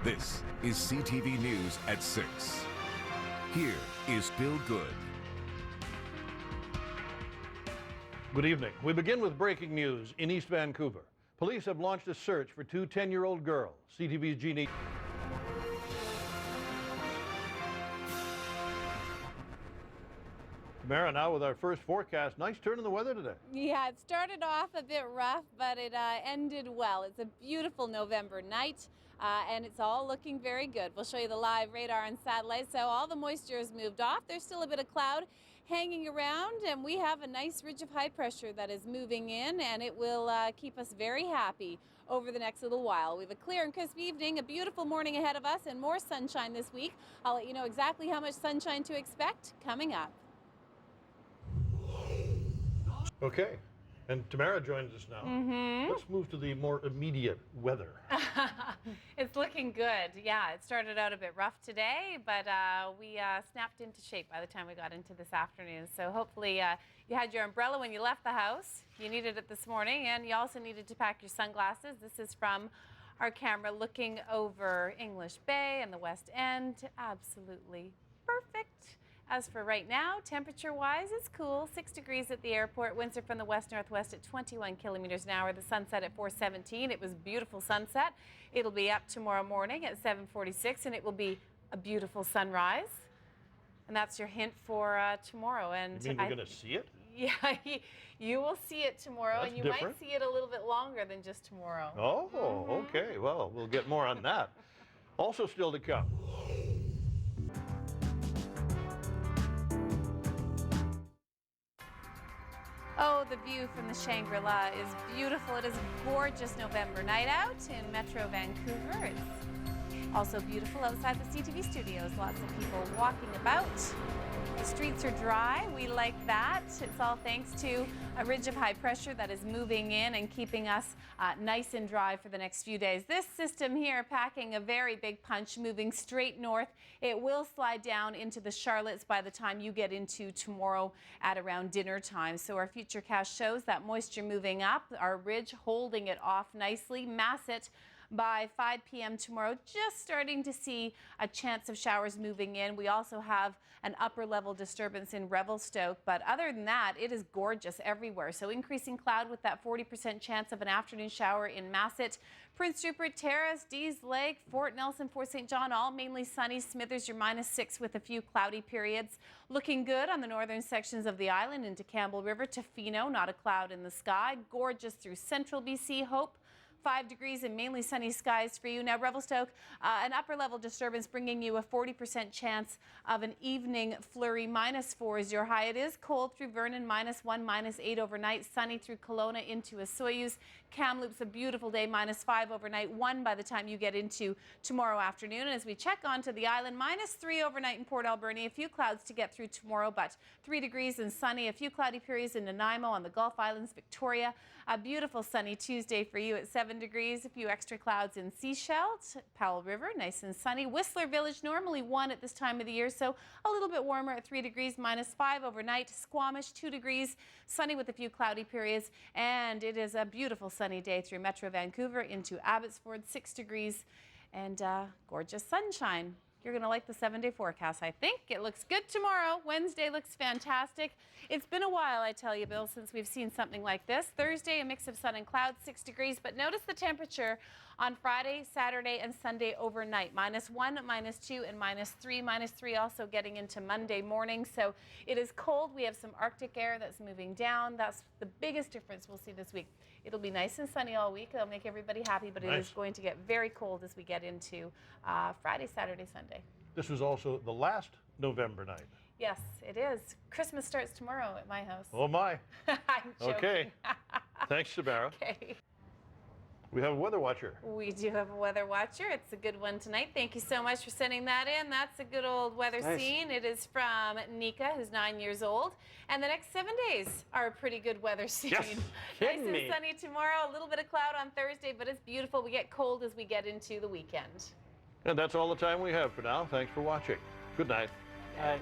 This is CTV News at 6. Here is Bill Good. Good evening. We begin with breaking news in East Vancouver. Police have launched a search for two 10-year-old girls. CTV's Jeannie. Tamara, now with our first forecast. Nice turn in the weather today. Yeah, it started off a bit rough, but it ended well. It's a beautiful November night, and it's all looking very good. We'll show you the live radar and satellite. So all the moisture has moved off. There's still a bit of cloud hanging around, and we have a nice ridge of high pressure that is moving in, and it will keep us very happy over the next little while. We have a clear and crisp evening, a beautiful morning ahead of us, and more sunshine this week. I'll let you know exactly how much sunshine to expect coming up. Okay, and Tamara joins us now. Let's move to the more immediate weather. It's looking good. Yeah, it started out a bit rough today, but we snapped into shape by the time we got into this afternoon. So hopefully you had your umbrella when you left the house. You needed it this morning, and you also needed to pack your sunglasses. This is from our camera looking over English Bay and the West End. Absolutely perfect. As for right now, temperature-wise, it's cool. 6 degrees at the airport. Winds are from the west-northwest at 21 kilometers an hour. The sunset at 4:17. It was a beautiful sunset. It'll be up tomorrow morning at 7:46, and it will be a beautiful sunrise. And that's your hint for tomorrow. And You mean we're going to see it? Yeah, you will see it tomorrow, That's and you different. might see it a little bit longer than just tomorrow. Oh, okay. Well, we'll get more on that. Also still to come. Oh, the view from the Shangri-La is beautiful. It is a gorgeous November night out in Metro Vancouver. It's also beautiful outside the CTV studios. Lots of people walking about. The streets are dry. We like that. It's all thanks to a ridge of high pressure that is moving in and keeping us nice and dry for the next few days. This system here packing a very big punch, moving straight north. It will slide down into the Charlottes by the time you get into tomorrow at around dinner time. So our futurecast shows that moisture moving up, our ridge holding it off nicely. Mass it by 5 p.m. tomorrow, just starting to see a chance of showers moving in. We also have an upper level disturbance in Revelstoke, but other than that, it is gorgeous everywhere. So increasing cloud with that 40% chance of an afternoon shower in Masset, Prince Rupert Terrace, Dees Lake, Fort Nelson, Fort St. John, all mainly sunny. Smithers, you're -6 with a few cloudy periods. Looking good on the northern sections of the island into Campbell River. Tofino, not a cloud in the sky. Gorgeous through central BC. Hope, 5 degrees and mainly sunny skies for you. Now Revelstoke, an upper level disturbance bringing you a 40% chance of an evening flurry. -4 is your high. It is cold through Vernon, -1, -8 overnight. Sunny through Kelowna into Osoyoos. Kamloops, a beautiful day, -5 overnight. 1 by the time you get into tomorrow afternoon. And as we check onto the island, -3 overnight in Port Alberni. A few clouds to get through tomorrow, but 3 degrees and sunny. A few cloudy periods in Nanaimo on the Gulf Islands, Victoria. A beautiful sunny Tuesday for you at 7 degrees. A few extra clouds in Sechelt, Powell River, nice and sunny. Whistler Village, normally 1 at this time of the year, so a little bit warmer at 3 degrees, -5 overnight. Squamish, 2 degrees, sunny with a few cloudy periods. And it is a beautiful sunny day through Metro Vancouver into Abbotsford, 6 degrees and gorgeous sunshine. You're going to like the 7-day forecast, I think. It looks good tomorrow. Wednesday looks fantastic. It's been a while, I tell you, Bill, since we've seen something like this. Thursday, a mix of sun and clouds, 6 degrees. But notice the temperature on Friday, Saturday, and Sunday overnight. -1, -2, and -3. -3 also getting into Monday morning. So it is cold. We have some Arctic air that's moving down. That's the biggest difference we'll see this week. It'll be nice and sunny all week. It'll make everybody happy, but It is going to get very cold as we get into Friday, Saturday, Sunday. This was also the last November night. Yes, it is. Christmas starts tomorrow at my house. Oh my. I'm joking. Okay. Thanks, Tamara. Okay. We have a weather watcher. We do have a weather watcher. It's a good one tonight. Thank you so much for sending that in. That's a good old weather scene. It is from Nika, who's 9 years old. And the next 7 days are a pretty good weather scene. Yes, Nice and sunny tomorrow. A little bit of cloud on Thursday, but it's beautiful. We get cold as we get into the weekend. And that's all the time we have for now. Thanks for watching. Good night. Bye.